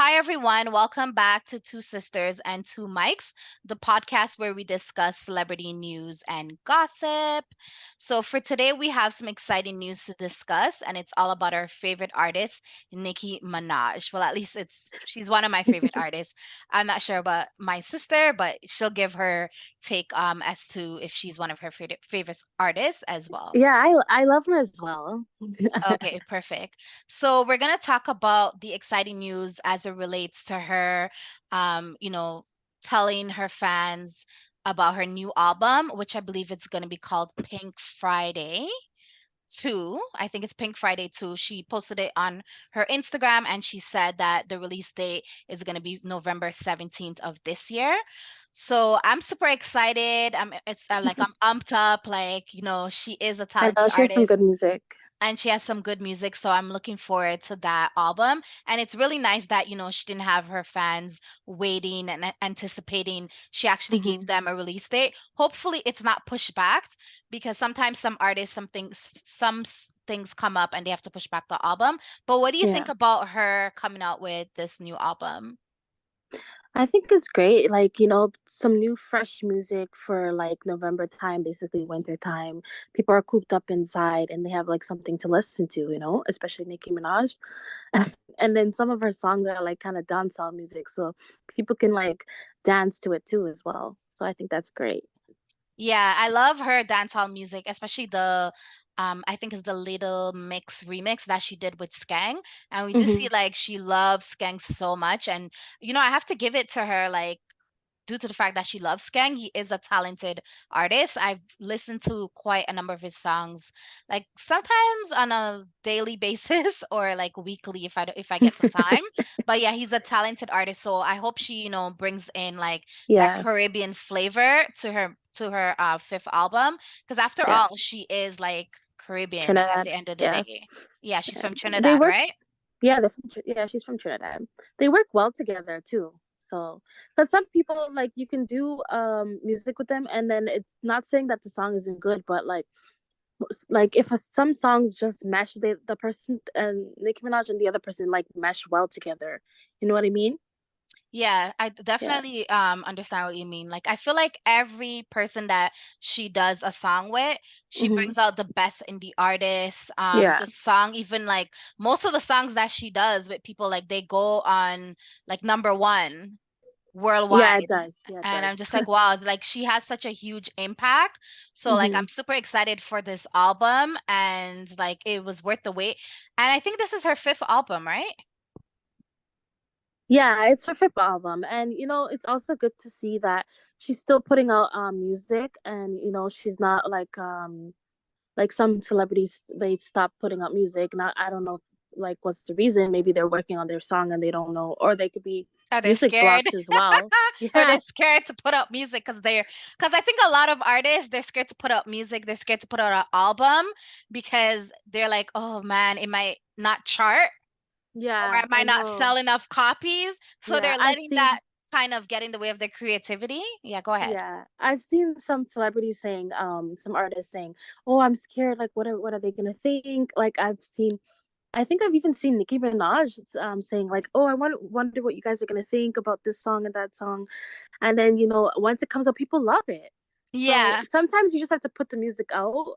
hi everyone. Welcome back to Two Sisters and Two Mics, the podcast where we discuss celebrity news and gossip. So, for today, we have some exciting news to discuss, and it's all about our favorite artist, Nicki Minaj. Well, at least she's one of my favorite artists. I'm not sure about my sister, but she'll give her take as to if she's one of her favorite artists as well. Yeah, I love her as well. Okay, perfect. So we're gonna talk about the exciting news as it relates to her, um, you know, telling her fans about her new album, which I believe it's gonna be called Pink Friday 2. I think it's Pink Friday 2. She posted it on her Instagram and she said that the release date is gonna be November 17th of this year. So I'm super excited. I'm amped up. She is a I talented know she has some artist good music. and she has some good music, so I'm looking forward to that album. And it's really nice that she didn't have her fans waiting and anticipating. She actually gave Hmm. them a release date. Hopefully it's not pushed back, because sometimes some artists, things come up and they have to push back the album. But what do you think Yeah. about her coming out with this new album? I think it's great. Some new fresh music for like November time, basically winter time. People are cooped up inside and they have like something to listen to, especially Nicki Minaj. And then some of her songs are like kind of dancehall music, so people can like dance to it too as well. So I think that's great. Yeah, I love her dancehall music, especially the I think it's the Little Mix remix that she did with Skang. And we do see Hmm. like she loves Skang so much. And I have to give it to her, like, due to the fact that she loves Skang. He is a talented artist. I've listened to quite a number of his songs, like sometimes on a daily basis or like weekly if I get the time. But yeah, he's a talented artist, so I hope she, brings in like that Yeah, Caribbean flavor to her fifth album, because after yeah. all, she is like Caribbean at the Trinidad. end of the Yeah, day. Yeah, she's yeah. from They Trinidad, work. right? Yeah, yeah, she's from Trinidad. They work well together too. So, because some people like you can do music with them, and then it's not saying that the song isn't good, but like if some songs just mesh, the person and Nicki Minaj and the other person like mesh well together. You know what I mean? Yeah, I Yeah. definitely understand what you mean. Like I feel like every person that she does a song with, she Hmm. brings out the best in the artist. Yeah. The song, even like most of the songs that she does with people, like they go on like number one Yeah, it worldwide. does. Yeah, it And does. I'm just like, wow, it's like she has such a huge impact. So like Hmm. I'm super excited for this album, and like it was worth the wait. And I think this is her fifth album, right? Yeah, it's her fifth album, and it's also good to see that she's still putting out music, and she's not like some celebrities, they stop putting out music. Not, I don't know like what's the reason. Maybe they're working on their song and they don't know, or they could be Are they music scared? blocks as well. Or Yeah. they're scared to put out music because I think a lot of artists, they're scared to put out music, they're scared to put out an album because they're like, oh man, it might not chart or Yeah, it I might not know. sell enough copies. So Yeah, they're letting that kind of get in the way of their creativity. Yeah, go ahead. I've seen some celebrities saying, some artists saying, "Oh, I'm scared. Like, what are they gonna think?" Like, I think I've even seen Nicki Minaj saying like, "Oh, wonder what you guys are gonna think about this song and that song," and then once it comes out, people love it. So Yeah. sometimes you just have to put the music out,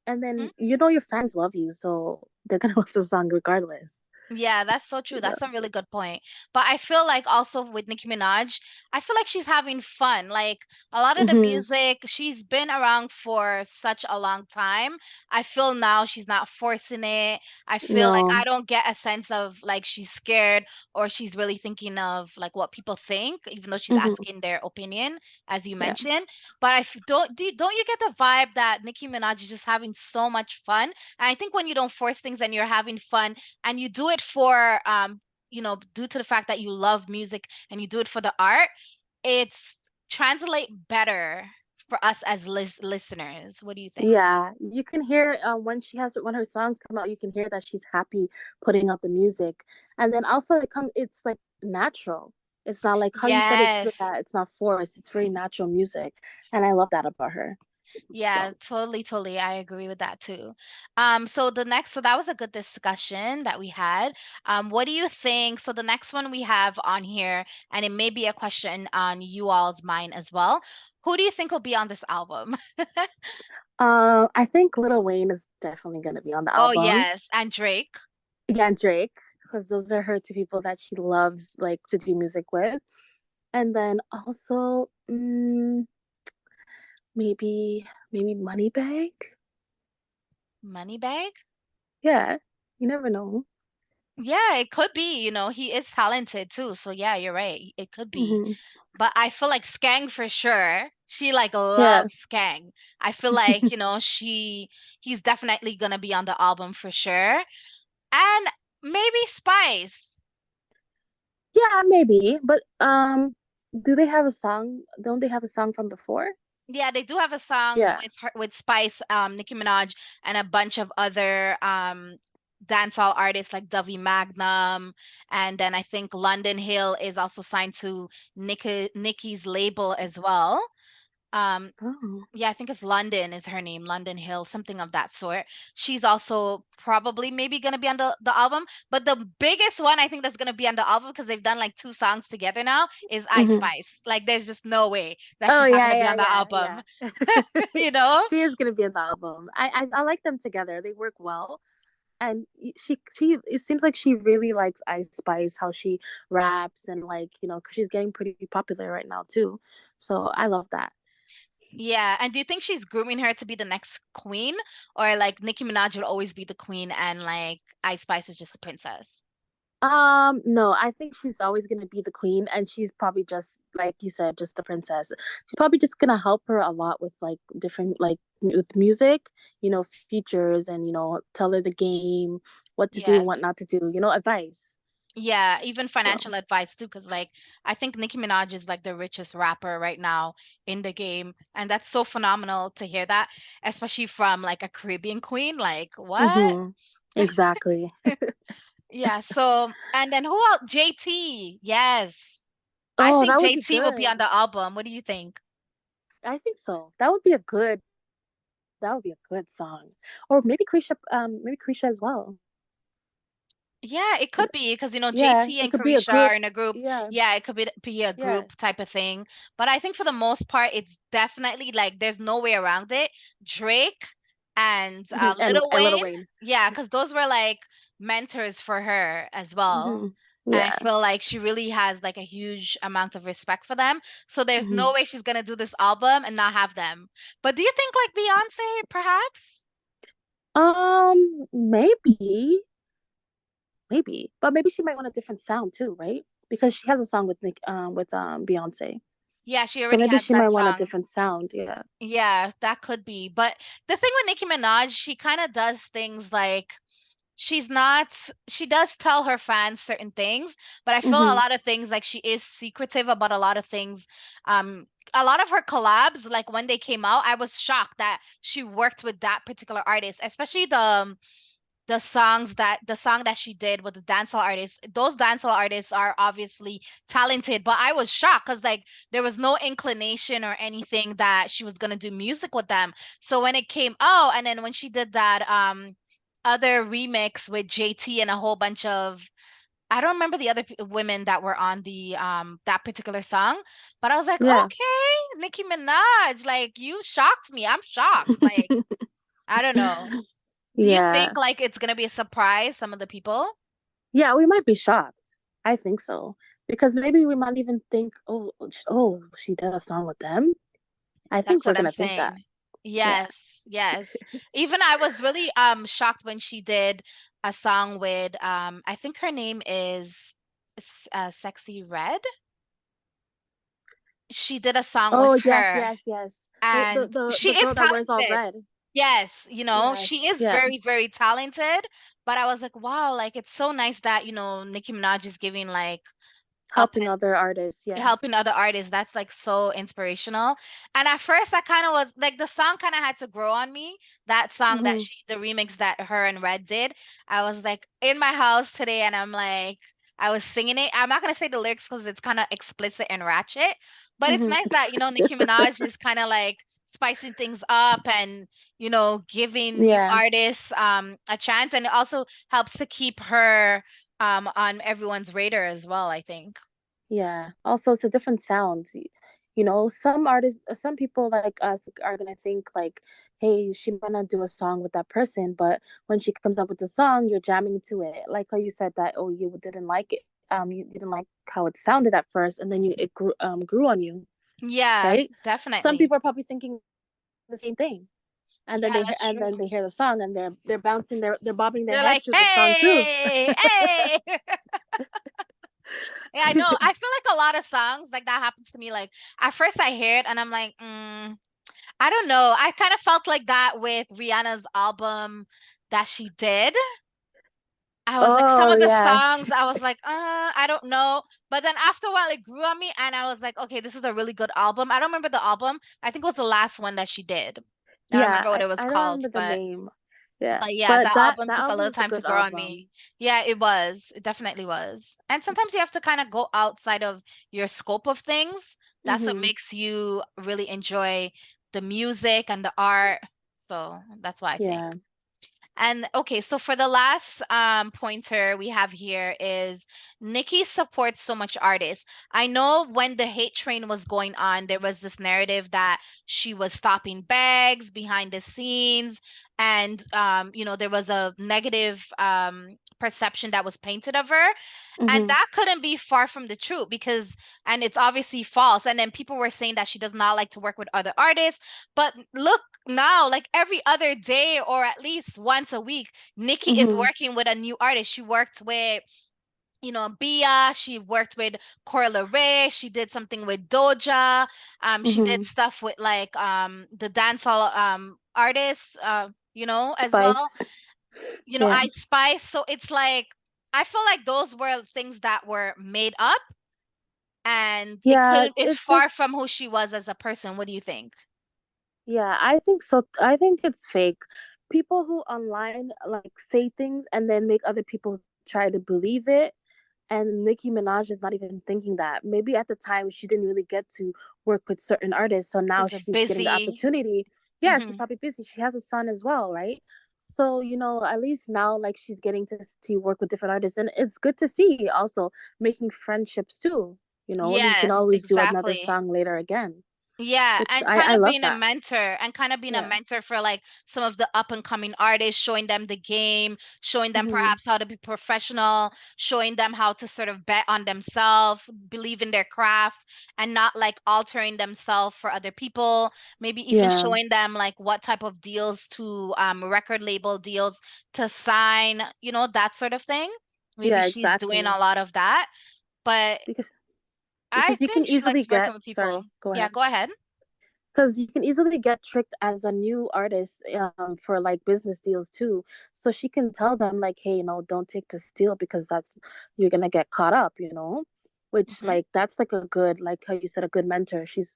and then your fans love you, so they're gonna love the song regardless. Yeah, that's so true. So, That's a really good point. But I feel like also with Nicki Minaj, I feel like she's having fun. Like a lot of the hmm. music, she's been around for such a long time. I feel now she's not forcing it. I feel like I No. don't get a sense of like she's scared or she's really thinking of like what people think, even though she's Hmm. asking their opinion, as you Yeah. mentioned. But don't you get the vibe that Nicki Minaj is just having so much fun? And I think when you don't force things and you're having fun and you do it for due to the fact that you love music and you do it for the art, it's translate better for us as listeners. What do you think? Yeah, you can hear when her songs come out, you can hear that she's happy putting out the music, and then also it's like natural. It's not like how you said, Yes. it's not forced. It's very natural music, and I love that about her. Yeah, So, totally, totally. I agree with that too. So that was a good discussion that we had. What do you think? So the next one we have on here, and it may be a question on you all's mind as well. Who do you think will be on this album? I think Lil Wayne is definitely gonna be on the Oh, album. yes, and Drake. Yeah, and Drake, because those are her two people that she loves like to do music with. And then also, maybe Moneybag. Moneybag? Yeah, you never know. Yeah, it could be, he is talented too. So yeah, you're right. It could be. Hmm. But I feel like Skang for sure. She like Yeah. loves Skang. I feel like, he's definitely gonna be on the album for sure. And maybe Spice. Yeah, maybe. But do they have a song? Don't they have a song from before? Yeah, they do have a song Yeah. with Spice, Nicki Minaj, and a bunch of other dancehall artists like Dovey Magnum, and then I think London Hill is also signed to Nicki's label as well. Um, Oh. yeah, I think it's London is her name, London Hill, something of that sort. She's also probably maybe gonna be on the album, but the biggest one I think that's gonna be on the album because they've done like two songs together now is I Hmm. Spice. Like, there's just no way that Oh she's not yeah, gonna be on the yeah, album. yeah, yeah. You know? She is gonna be in the album. I like them together. They work well. And she it seems like she really likes Ice Spice, how she raps and like, because she's getting pretty popular right now too. So I love that. Yeah. And do you think she's grooming her to be the next queen, or like Nicki Minaj will always be the queen and like Ice Spice is just a princess? No, I think she's always gonna be the queen, and she's probably just like you said, just a princess. She's probably just gonna help her a lot with like different like with music, features, and tell her the game, what to do, what Yes. not to do, advice. Yeah, even So, financial advice too, because like I think Nicki Minaj is like the richest rapper right now in the game, and that's so phenomenal to hear that, especially from like a Caribbean queen. Like, what? mm-hmm. Exactly. Yeah, so and then who else? JT. Yes. I Oh, think that would be JT will be on good. the album. What do you think? I think so. That would be a good song. Or maybe Krisha as well. Yeah, it could be because Yeah, JT it and could be a Carisha group. are in a group. Yeah, Yeah, it could be a yeah. group type of thing. But I think for the most part, it's definitely like there's no way around it. Drake and Mhm. and Lil and Lil Wayne. Wayne. Yeah, because those were like mentors for her as well. Hmm. And I Yeah. feel like she really has like a huge amount of respect for them. So there's Hmm. no way she's gonna do this album and not have them. But do you think like Beyonce, perhaps? Maybe, but maybe she might want a different sound too, right? Because she has a song with Beyonce, Yeah, she so already maybe has she that might want a song. different sound. Yeah. Yeah, that could be. But the thing with Nicki Minaj, she kind of does things like she's not, she does tell her fans certain things, but I feel a Hmm. lot of things like she is secretive about a lot of things. A lot of her collabs, like when they came out, I was shocked that she worked with that particular artist, especially the song that she did with the dancehall artists. Those dancehall artists are obviously talented, but I was shocked because like there was no inclination or anything that she was gonna do music with them. So when it came out, and then when she did that other remix with JT and a whole bunch of, I don't remember the other women that were on the that particular song, but I was like, Yeah. okay, Nicki Minaj, like you shocked me. I'm shocked. Like, I don't know. Do you Yeah. think like it's gonna be a surprise, some of the people? Yeah, we might be shocked. I think so. Because maybe we might even think, oh, she did a song with them. I That's think we're what I'm gonna think that. saying. Yeah. Yes, yes. Even I was really shocked when she did a song with I think her name is Sexy Red. She did a song with Oh yes, her yes, yes. The and the she the is girl that wears all talented. red. Yes, Yes. she is Yeah. very, very talented, but I was like, wow, like it's so nice that, Nicki Minaj is giving like up Helping other artists. Yeah. helping other artists. That's like so inspirational. And at first I kind of was like the song kind of had to grow on me. That song Hmm. the remix that her and Red did. I was like in my house today and I'm like I was singing it. I'm not gonna say the lyrics because it's kind of explicit and ratchet, but it's Mhm. nice that, Nicki Minaj is kind of like spicing things up and, giving new Yeah. artists a chance, and it also helps to keep her on everyone's radar as well, I think. Yeah. Also, it's a different sound. Some artists, some people like us are gonna think like, hey, she might not do a song with that person, but when she comes up with the song, you're jamming to it. Like how you said that, oh, you didn't like it. You didn't like how it sounded at first, and then it grew on you, Yeah, right? Some definitely. people are probably thinking the same thing, and then Yeah, they that's and then true. they hear the song and they're bouncing, they're bobbing their They're head like, to the song too. hey, hey. Yeah, I know. I feel like a lot of songs like that happens to me. Like at first I hear it and I'm like, I don't know. I kind of felt like that with Rihanna's album that she did. I was like, some Oh of the yeah, songs, I was like, I don't know. But then after a while, it grew on me, and I was like, okay, this is a really good album. I don't remember the album. I think it was the last one that she did. I don't yeah. remember what I it was I don't called, remember the name. Yeah, but yeah, but that that album that took a album little is a time to good grow on me. album. Yeah, it was. It definitely was. And sometimes you have to kind of go outside of your scope of things. That's what Mhm. makes you really enjoy the music and the art. So that's why I think. Yeah. And okay, so for the last pointer we have here is Nicki supports so much artists. I know when the hate train was going on, there was this narrative that she was stopping bags behind the scenes, and there was a negative perception that was painted of her. And Mhm. that couldn't be far from the truth because, and it's obviously false. And then people were saying that she does not like to work with other artists. But look now, like every other day or at least once a week, Nikki is Mhm. working with a new artist. She worked with, Bia. She worked with Cora Ray. She did something with Doja. She did Mhm. stuff with like the dancehall artists, as well. Spice. Yeah. I Spice. So it's like I feel like those were things that were made up, and it Yeah. couldn't. It's It's far just from who she was as a person. What do you think? yeah. I think so. I think it's fake. People who online like say things and then make other people try to believe it. And Nicki Minaj is not even thinking that. Maybe at the time she didn't really get to work with certain artists, so now She's a she's getting the busy. opportunity. Yeah, she's Hmm. probably busy. She has a son as well, right? So, at least now like she's getting to work with different artists, and it's good to see also making friendships too. You can Yes, always do another exactly. song later again, Yeah, which and I kind of love being a that. mentor and kind of being a Yeah. mentor for like some of the up and coming artists, showing them the game, showing them Mhm. perhaps how to be professional, showing them how to sort of bet on themselves, believe in their craft, and not like altering themselves for other people. Maybe even Yeah. showing them like what type of deals to record label deals to sign, that sort of thing. Maybe Yeah, she's doing exactly. a lot of that, but Because I you can think she easily likes working get, with people. sorry, go Yeah, ahead. go ahead. Because you can easily get tricked as a new artist for like business deals too. So she can tell them like, hey, don't take this deal because that's you're gonna get caught up, which Hmm. like that's like a good, like how you said, a good mentor. She's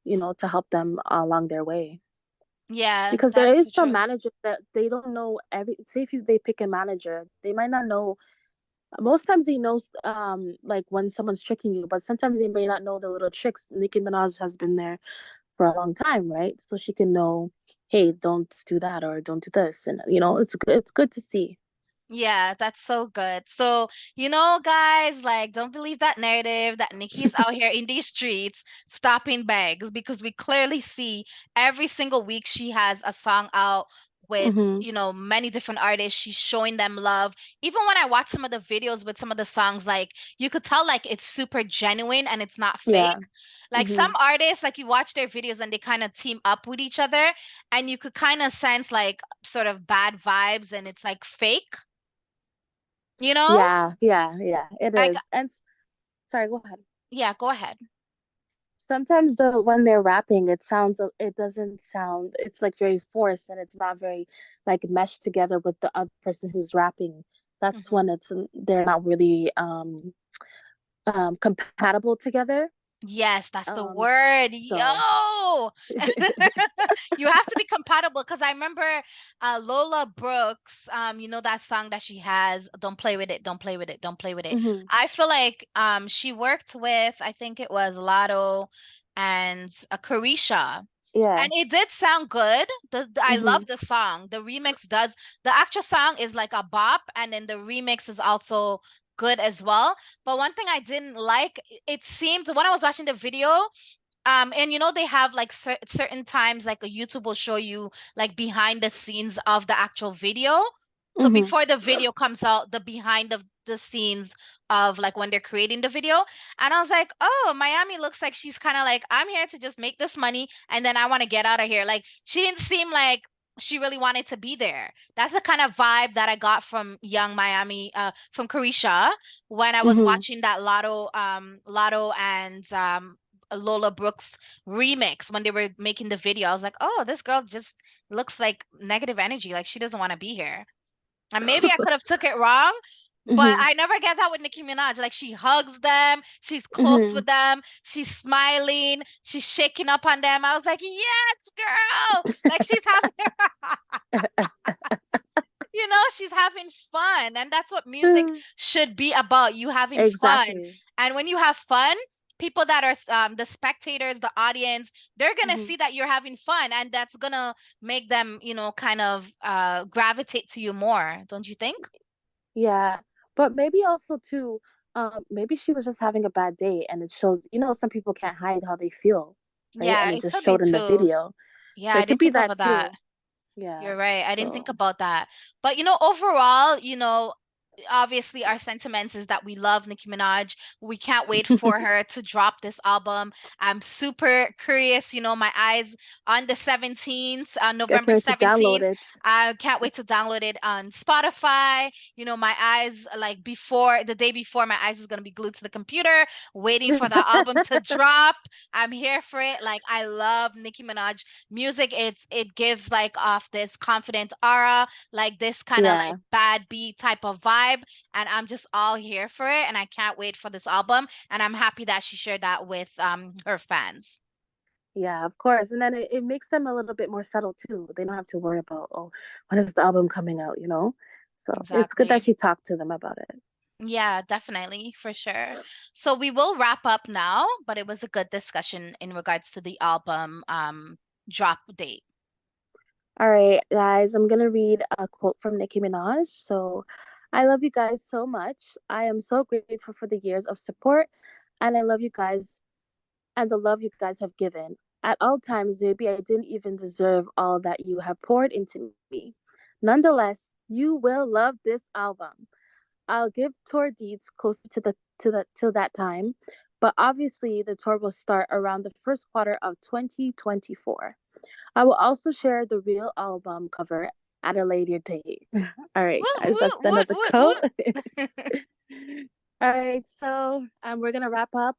to help them along their way. Yeah, Because there that's so is some true. managers that they don't know every. Say if they pick a manager, they might not know. Most times they know like when someone's tricking you, but sometimes they may not know the little tricks. Nicki Minaj has been there for a long time, right? So she can know, hey, don't do that or don't do this, and it's good to see. Yeah, that's so good. So, guys, like, don't believe that narrative that Nikki's out here in these streets stopping bags because we clearly see every single week she has a song out with, Mhm. many different artists. She's showing them love. Even when I watch some of the videos with some of the songs, like, you could tell, like, it's super genuine and it's not fake. Yeah. Like, some Mhm. artists, like, you watch their videos and they kind of team up with each other, and you could kind of sense, like, sort of bad vibes and it's like fake. You know? Yeah, yeah, yeah. It Like, is. And sorry, go ahead. yeah, go ahead. Sometimes when they're rapping, it doesn't sound. It's like very forced, and it's not very like meshed together with the other person who's rapping. That's Hmm. when they're not really compatible together. Yes, that's the Um, word. so Yo! You have to be compatible because I remember Lola Brooks, you know that song that she has, Don't Play With It, Don't Play With It, Don't Play With It. hmm I feel like she worked with, I think it was Lotto and Carisha. yeah. And it did sound good. I love hmm the song. The remix does, the actual song is like a bop, and then the remix is also good as well. But one thing I didn't like, it seemed when I was watching the video, and you know they have like certain times like a YouTube will show you like behind the scenes of the actual video. So hmm before the video comes out, the behind of the scenes of like when they're creating the video. And I was like, oh, Miami looks like she's kind of like, I'm here to just make this money and then I want to get out of here. Like she didn't seem like she really wanted to be there. That's the kind of vibe that I got from Young Miami, from Carisha when I was hmm watching that Lotto and Lola Brooks remix when they were making the video. I was like, oh, this girl just looks like negative energy. Like she doesn't want to be here. And maybe I could have took it wrong, but hmm I never get that with Nicki Minaj. Like she hugs them, she's close hmm with them, she's smiling, she's shaking up on them. I was like, yes, girl. Like she's having she's having fun. And that's what music should be about. You having fun. Exactly. And when you have fun, people that are the spectators, the audience, they're going to hmm see that you're having fun. And that's going to make them, kind of gravitate to you more. Don't you think? Yeah, but maybe also too, maybe she was just having a bad day, and it showed. You know, some people can't hide how they feel, right? Yeah, And it it just could be showed in the too. video, Yeah, so I it could didn't be think of that that. too. Yeah. You're right. I didn't think So. about that. But overall, obviously our sentiments is that we love Nicki Minaj. We can't wait for her to drop this album. I'm super curious, my eyes on the 17th, on Get November her to download 17th. it. I can't wait to download it on Spotify. My eyes like before the day before my eyes is going to be glued to the computer waiting for the album to drop. I'm here for it. Like I love Nicki Minaj music. It gives like off this confident aura, like this kind of like Yeah. bad beat type of vibe, and I'm just all here for it, and I can't wait for this album, and I'm happy that she shared that with her fans. Yeah, of course. And then it makes them a little bit more settled too. They don't have to worry about, oh, when is the album coming out, you know? So it's good that Exactly. she talked to them about it. Yeah, definitely, for sure. So we will wrap up now, but it was a good discussion in regards to the album drop date. All right, guys, I'm gonna read a quote from Nicki Minaj. So, I love you guys so much. I am so grateful for the years of support, and I love you guys and the love you guys have given. At all times, maybe I didn't even deserve all that you have poured into me. Nonetheless, you will love this album. I'll give tour deets closer to the till that time, but obviously the tour will start around the first quarter of 2024. I will also share the real album cover at a later date. All right, Woot guys, that's woot the end of woot the woot quote. woot. All right, so we're gonna wrap up.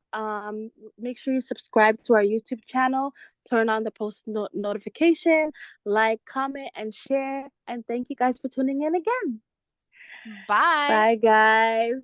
Make sure you subscribe to our YouTube channel, turn on the post notification, like, comment, and share. And thank you guys for tuning in again. Bye. Bye, guys.